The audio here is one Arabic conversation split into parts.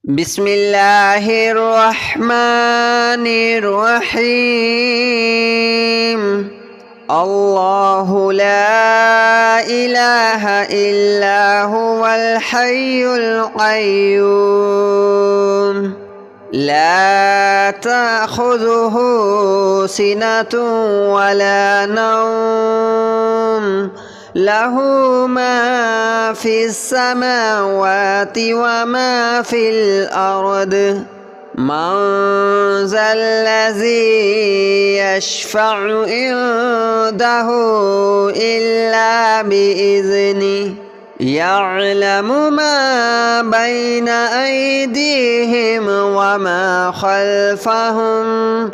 بسم الله الرحمن الرحيم. الله لا إله إلا هو الحي القيوم لا تأخذه سنة ولا نوم له ما في السماوات وما في الأرض من ذا الذي يشفع عنده إلا بإذنه يعلم ما بين أيديهم وما خلفهم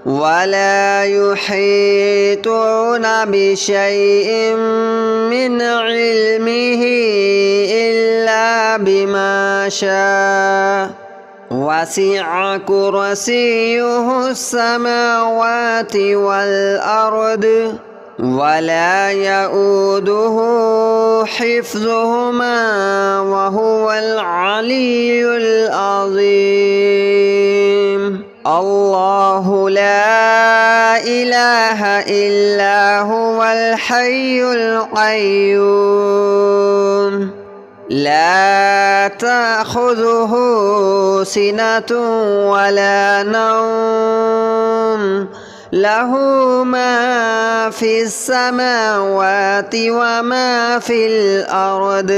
ولا يحيطون بشيء من علمه إلا بما شاء وسع كرسيه السماوات والأرض ولا يؤوده حفظهما وهو العلي العظيم. الله لا إله إلا هو الحي القيوم لا تأخذه سنة ولا نوم له ما في السماوات وما في الأرض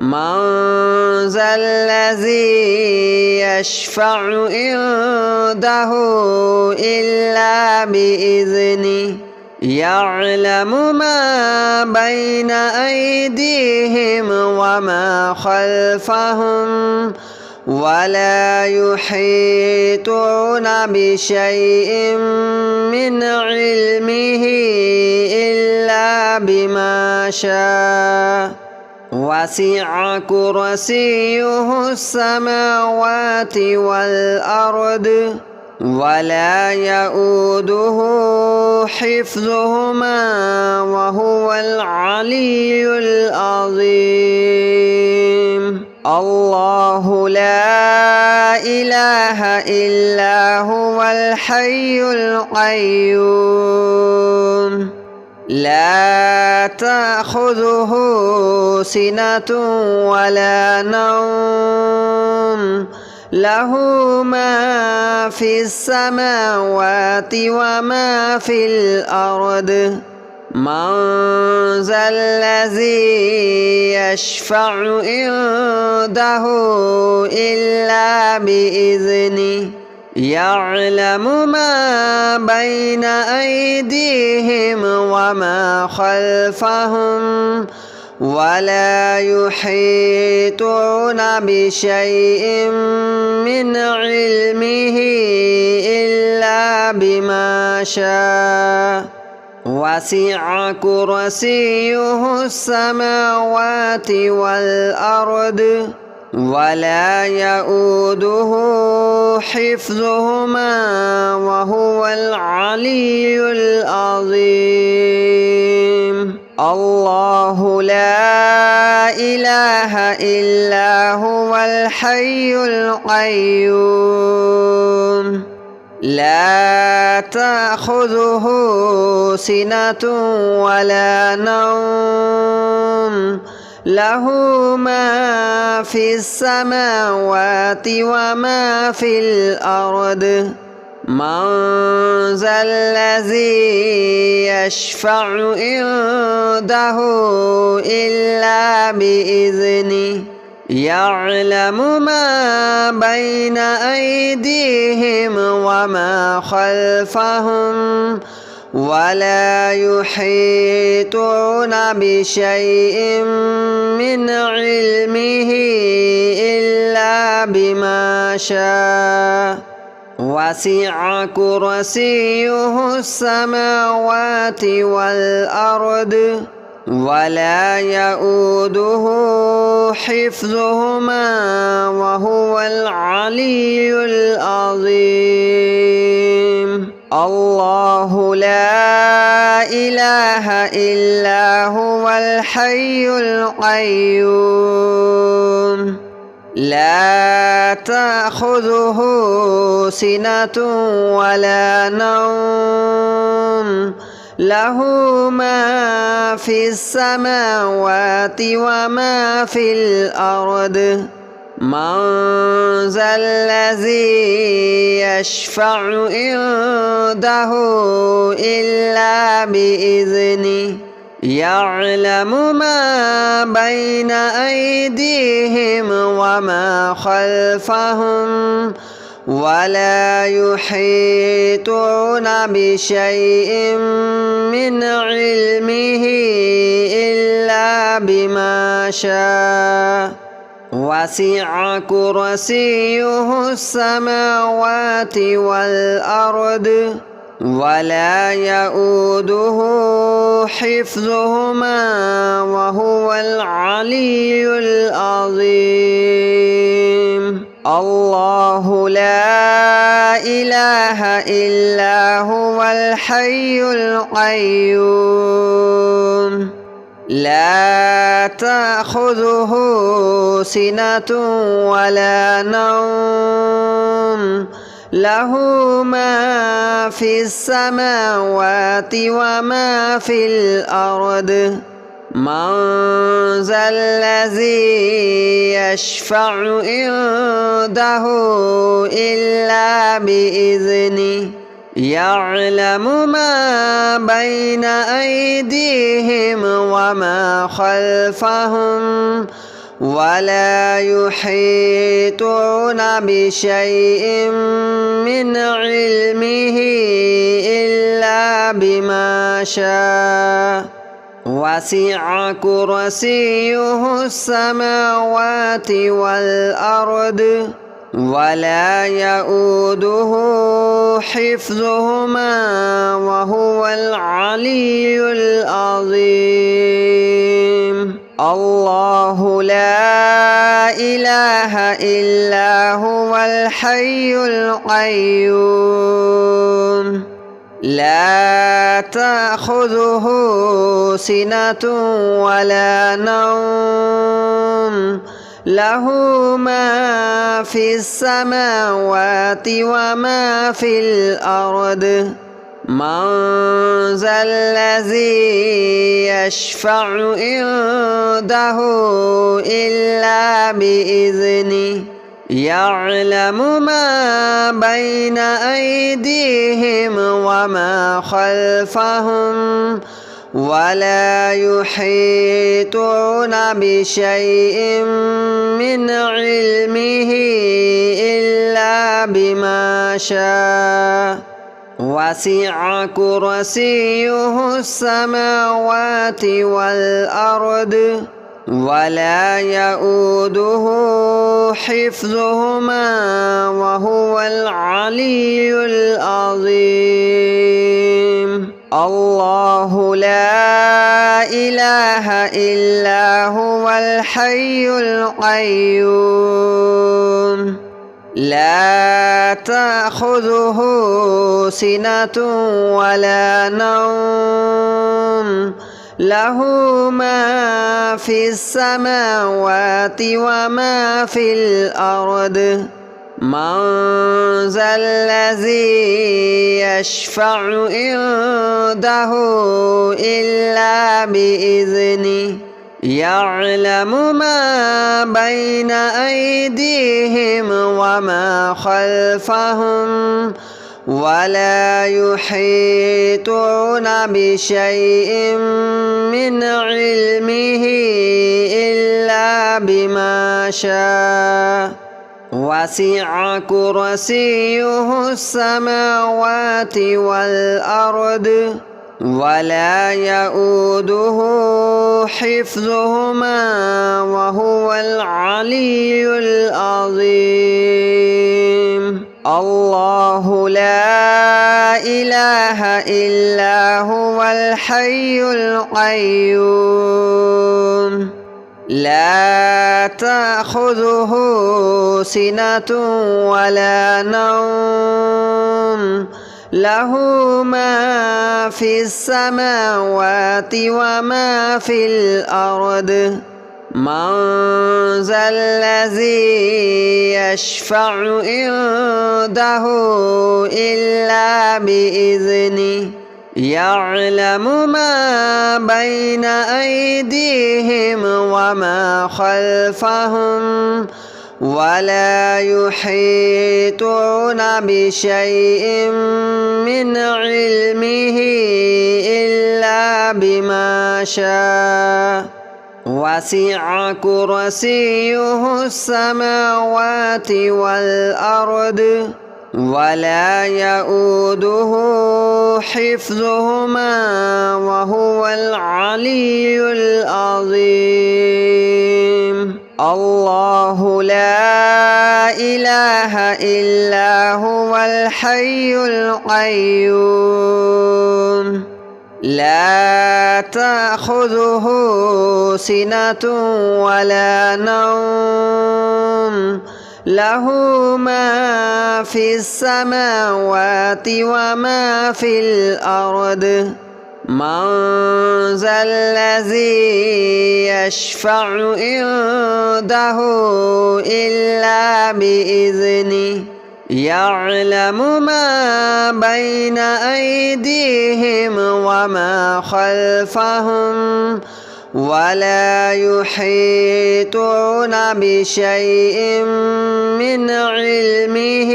من ذا الذي يشفع عنده إلا بإذنه يعلم ما بين أيديهم وما خلفهم ولا يحيطون بشيء من علمه إلا بما شاء وسع كرسيه السماوات والأرض ولا يؤوده حفظهما وهو العلي العظيم. الله لا إله إلا هو الحي القيوم لا تأخذه سنة ولا نوم له ما في السماوات وما في الأرض من ذا الذي يشفع عنده إلا بإذنه يعلم ما بين أيديهم وما خلفهم ولا يحيطون بشيء من علمه إلا بما شاء وسع كرسيه السماوات والأرض ولا يؤوده حفظهما وهو العلي العظيم. الله لا إله إلا هو الحي القيوم لا تأخذه سنة ولا نوم له ما في السماوات وما في الأرض من ذا الذي يشفع عنده إلا بإذنه يعلم ما بين أيديهم وما خلفهم ولا يحيطون بشيء من علمه إلا بما شاء وسع كرسيه السماوات والأرض ولا يؤوده حفظهما وهو العلي العظيم. الله لا إله إلا هو الحي القيوم لا تأخذه سنة ولا نوم له ما في السماوات وما في الأرض من ذا الذي يشفع عنده إلا بإذنه يعلم ما بين أيديهم وما خلفهم ولا يحيطون بشيء من علمه إلا بما شاء وسع كرسيه السماوات والأرض ولا يؤوده حفظهما وهو العلي العظيم الله لا إله إلا هو الحي القيوم لا تأخذه سنة ولا نوم له ما في السماوات وما في الأرض من ذا الذي يشفع عنده إلا بإذنه يعلم ما بين أيديهم وما خلفهم ولا يحيطون بشيء من علمه إلا بما شاء وسع كرسيه السماوات والأرض ولا يؤوده حفظهما وهو العلي العظيم الله لا إله إلا هو الحي القيوم لا تأخذه سنة ولا نوم له ما في السماوات وما في الأرض من ذا الذي يشفع عنده إلا بإذنه يعلم ما بين أيديهم وما خلفهم ولا يحيطون بشيء من علمه إلا بما شاء وسع كرسيه السماوات والأرض ولا يؤوده حفظهما وهو العلي العظيم الله لا إله إلا هو الحي القيوم لا تأخذه سنة ولا نوم له ما في السماوات وما في الأرض من ذا الذي يشفع عنده إلا بإذنه يعلم ما بين أيديهم وما خلفهم ولا يحيطون بشيء من علمه إلا بما شاء وسع كرسيه السماوات والأرض ولا يؤوده حفظهما وهو العلي العظيم الله لا إله إلا هو الحي القيوم لا تأخذه سنة ولا نوم له ما في السماوات وما في الأرض من ذا الذي يشفع عنده إلا بإذنه يعلم ما بين أيديهم وما خلفهم ولا يحيطون بشيء من علمه إلا بما شاء وسع كرسيه السماوات والأرض ولا يؤوده حفظهما وهو العلي العظيم. الله لا إله إلا هو الحي القيوم لا تأخذه سنة ولا نوم له ما في السماوات وما في الأرض من ذا الذي يشفع عنده إلا بإذنه يعلم ما بين أيديهم وما خلفهم ولا يحيطون بشيء من علمه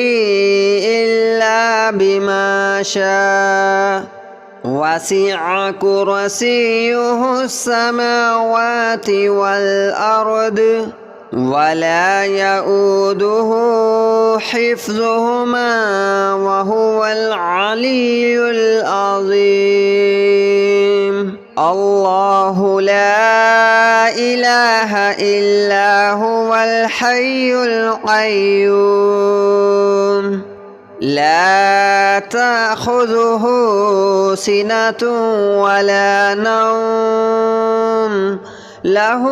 إلا بما شاء وسع كرسيه السماوات والأرض ولا يؤوده حفظهما وهو العلي العظيم. الله لا إله إلا هو الحي القيوم لا تأخذه سنة ولا نوم له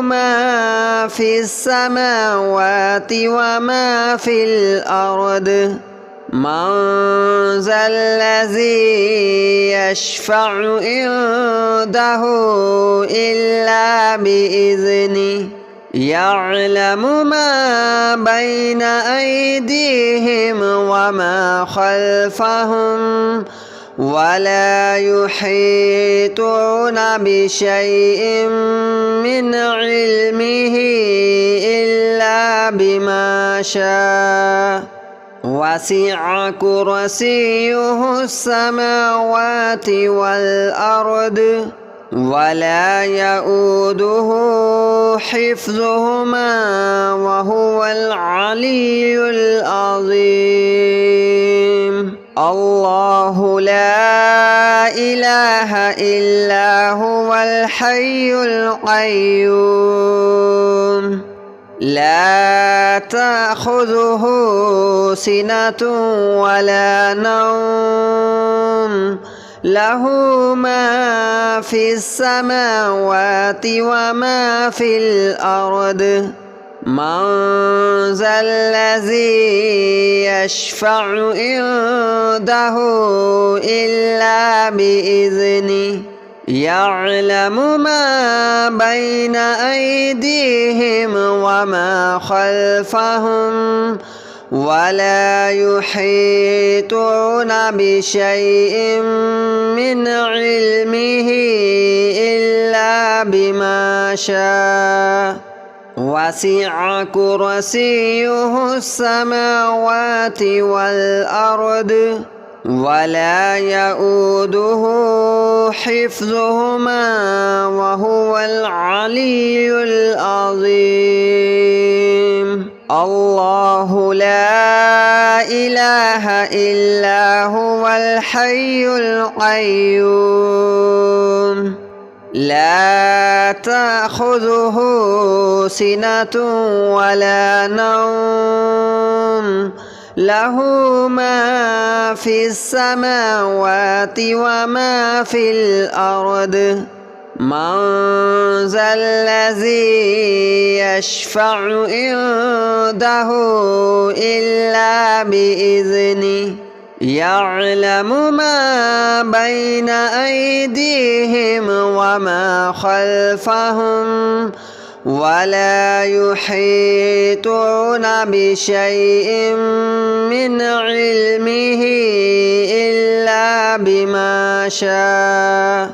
ما في السماوات وما في الأرض من ذا الذي يشفع عنده إلا بإذنه يعلم ما بين أيديهم وما خلفهم ولا يحيطون بشيء من علمه إلا بما شاء وسع كرسيه السماوات والأرض ولا يؤوده حفظهما وهو العلي العظيم. الله لا إله إلا هو الحي القيوم لا تأخذه سنة ولا نوم له ما في السماوات وما في الأرض من ذا الذي يشفع عنده إلا بإذنه يعلم ما بين أيديهم وما خلفهم ولا يحيطون بشيء من علمه إلا بما شاء وسع كرسيه السماوات والأرض ولا يؤوده حفظهما وهو العلي العظيم. الله لا إله إلا هو الحي القيوم لا تأخذه سنة ولا نوم له ما في السماوات وما في الأرض من ذا الذي يشفع عنده إلا بإذنه يعلم ما بين أيديهم وما خلفهم ولا يحيطون بشيء من علمه إلا بما شاء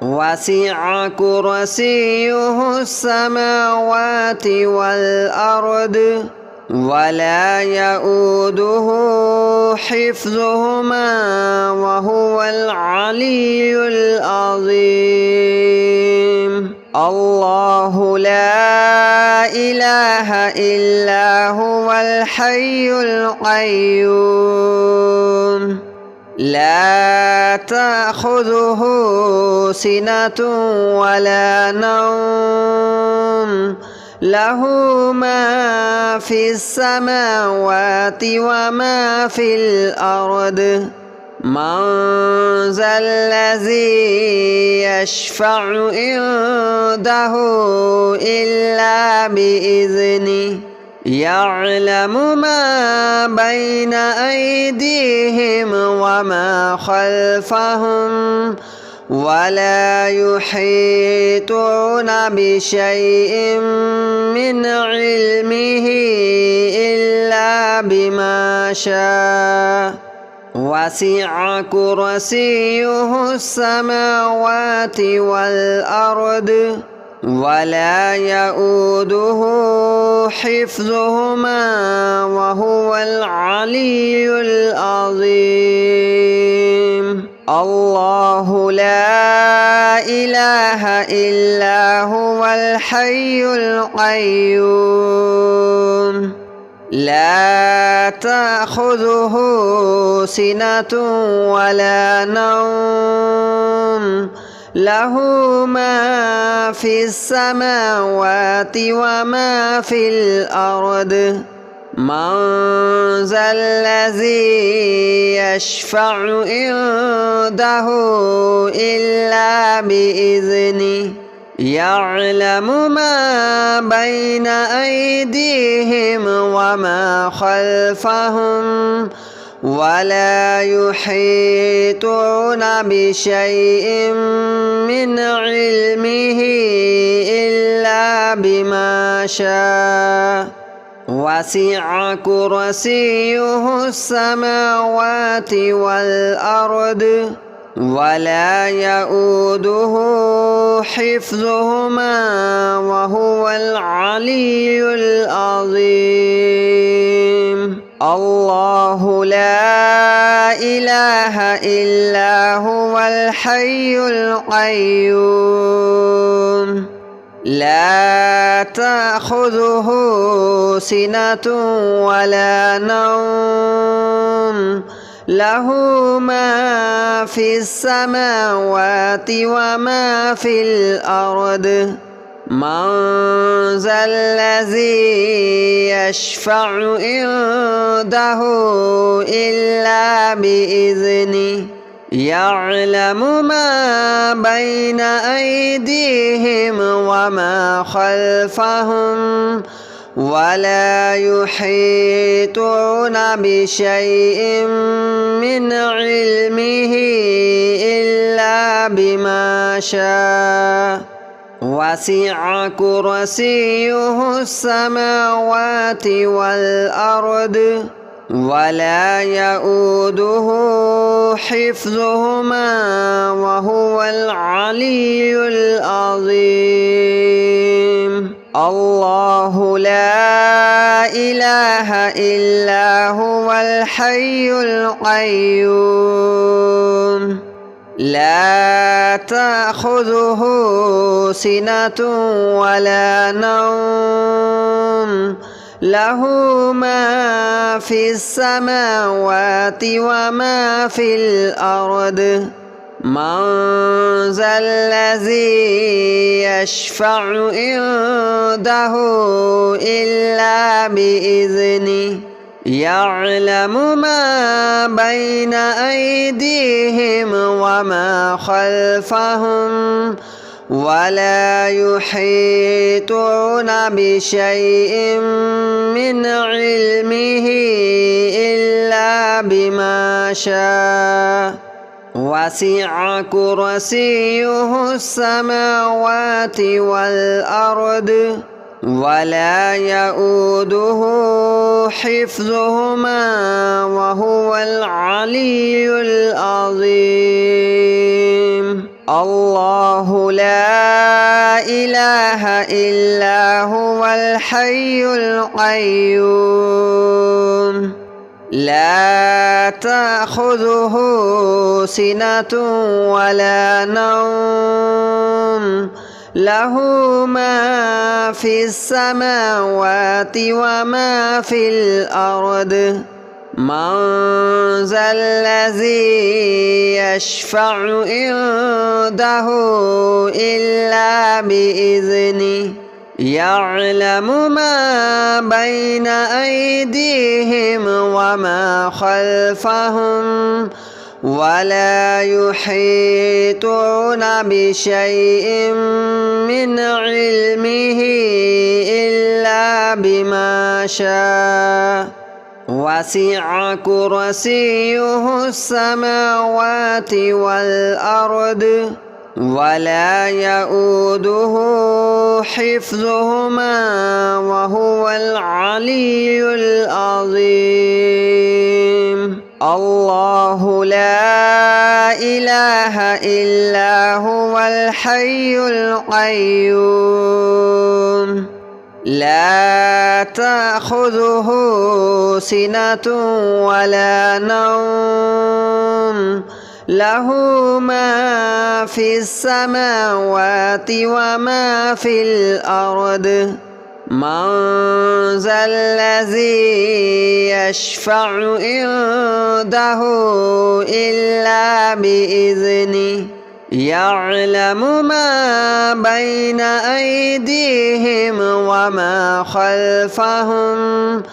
وسع كرسيه السماوات والأرض ولا يؤوده حفظهما وهو العلي العظيم الله لا إله إلا هو الحي القيوم لا تأخذه سنة ولا نوم له ما في السماوات وما في الأرض من ذا الذي يشفع عنده إلا بإذنه يعلم ما بين أيديهم وما خلفهم ولا يحيطون بشيء من علمه إلا بما شاء وسع كرسيه السماوات والأرض ولا يؤوده حفظهما وهو العلي العظيم الله لا إله إلا هو الحي القيوم لا تأخذه سنة ولا نوم له ما في السماوات وما في الأرض من ذا الذي يشفع عنده إلا بإذنه يعلم ما بين أيديهم وما خلفهم ولا يحيطون بشيء من علمه إلا بما شاء وسع كرسيه السماوات والأرض ولا يؤوده حفظهما وهو العلي العظيم الله لا إله إلا هو الحي القيوم لا تأخذه سنة ولا نوم له ما في السماوات وما في الأرض من ذا الذي يشفع عنده إلا بإذنه يعلم ما بين أيديهم وما خلفهم ولا يحيطون بشيء من علمه إلا بما شاء وسع كرسيه السماوات والأرض ولا يؤوده حفظهما وهو العلي العظيم الله لا إله إلا هو الحي القيوم لا تأخذه سنة ولا نوم له ما في السماوات وما في الأرض من ذا الذي يشفع عنده إلا بإذنه يعلم ما بين أيديهم وما خلفهم ولا يحيطون بشيء من علمه إلا بما شاء وسع كرسيه السماوات والأرض ولا يؤوده حفظهما وهو العلي العظيم الله لا إله إلا هو الحي القيوم لا تأخذه سنة ولا نوم له ما في السماوات وما في الأرض من ذا الذي يشفع عنده إلا بإذنه يعلم ما بين أيديهم وما خلفهم ولا يحيطون بشيء من علمه إلا بما شاء وسع كرسيه السماوات والأرض ولا يؤوده حفظهما وهو العلي العظيم الله لا إله إلا هو الحي القيوم لا تأخذه سنة ولا نوم له ما في السماوات وما في الأرض من ذا الذي يشفع عنده إلا بإذنه يعلم ما بين أيديهم وما خلفهم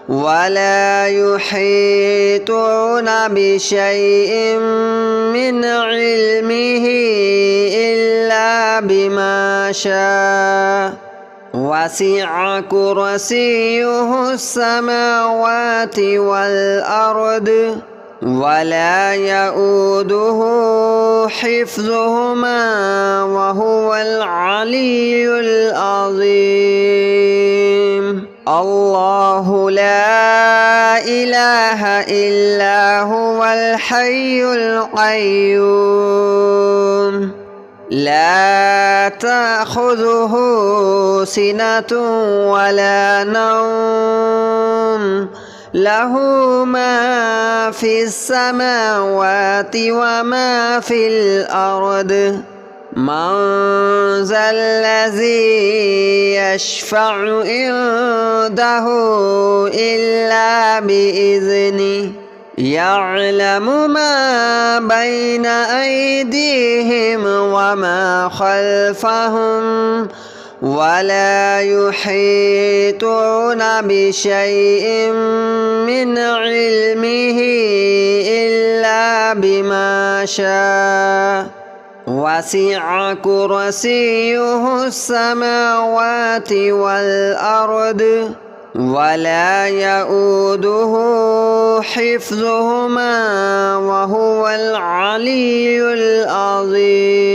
ولا يحيطون بشيء من علمه إلا بما شاء وسع كرسيه السماوات والأرض ولا يؤوده حفظهما وهو العلي العظيم الله لا إله إلا هو الحي القيوم لا تأخذه سنة ولا نوم له ما في السماوات وما في الأرض من ذا الذي يشفع عنده إلا بإذنه يعلم ما بين أيديهم وما خلفهم ولا يحيطون بشيء من علمه إلا بما شاء وسع كرسيه السماوات والأرض ولا يؤوده حفظهما وهو العلي العظيم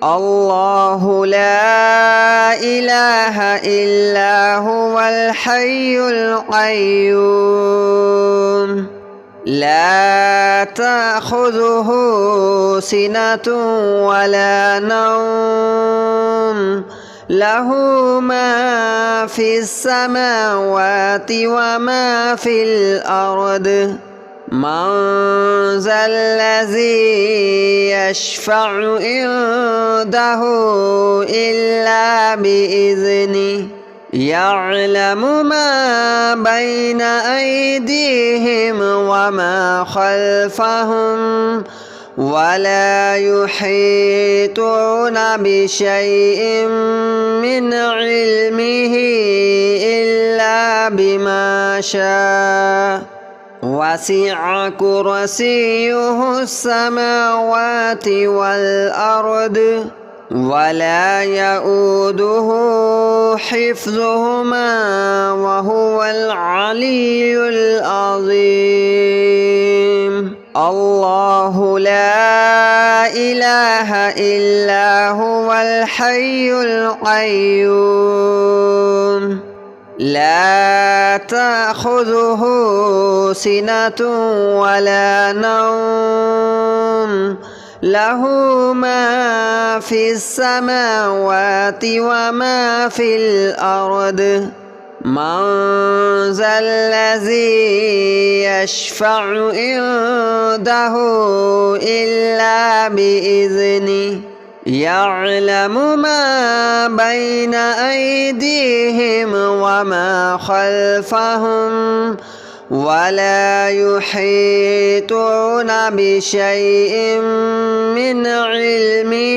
الله لا إله إلا هو الحي القيوم لا تأخذه سنة ولا نوم له ما في السماوات وما في الأرض من ذا الذي يشفع عنده إلا بإذنه يعلم ما بين أيديهم وما خلفهم ولا يحيطون بشيء من علمه إلا بما شاء وسع كرسيه السماوات والأرض ولا يؤوده حفظهما وهو العلي العظيم الله لا إله إلا هو الحي القيوم لا تأخذه سنة ولا نوم له ما في السماوات وما في الأرض من ذا الذي يشفع عنده إلا بإذنه يعلم ما بين أيديهم وما خلفهم ولا يحيطون بشيء من علمه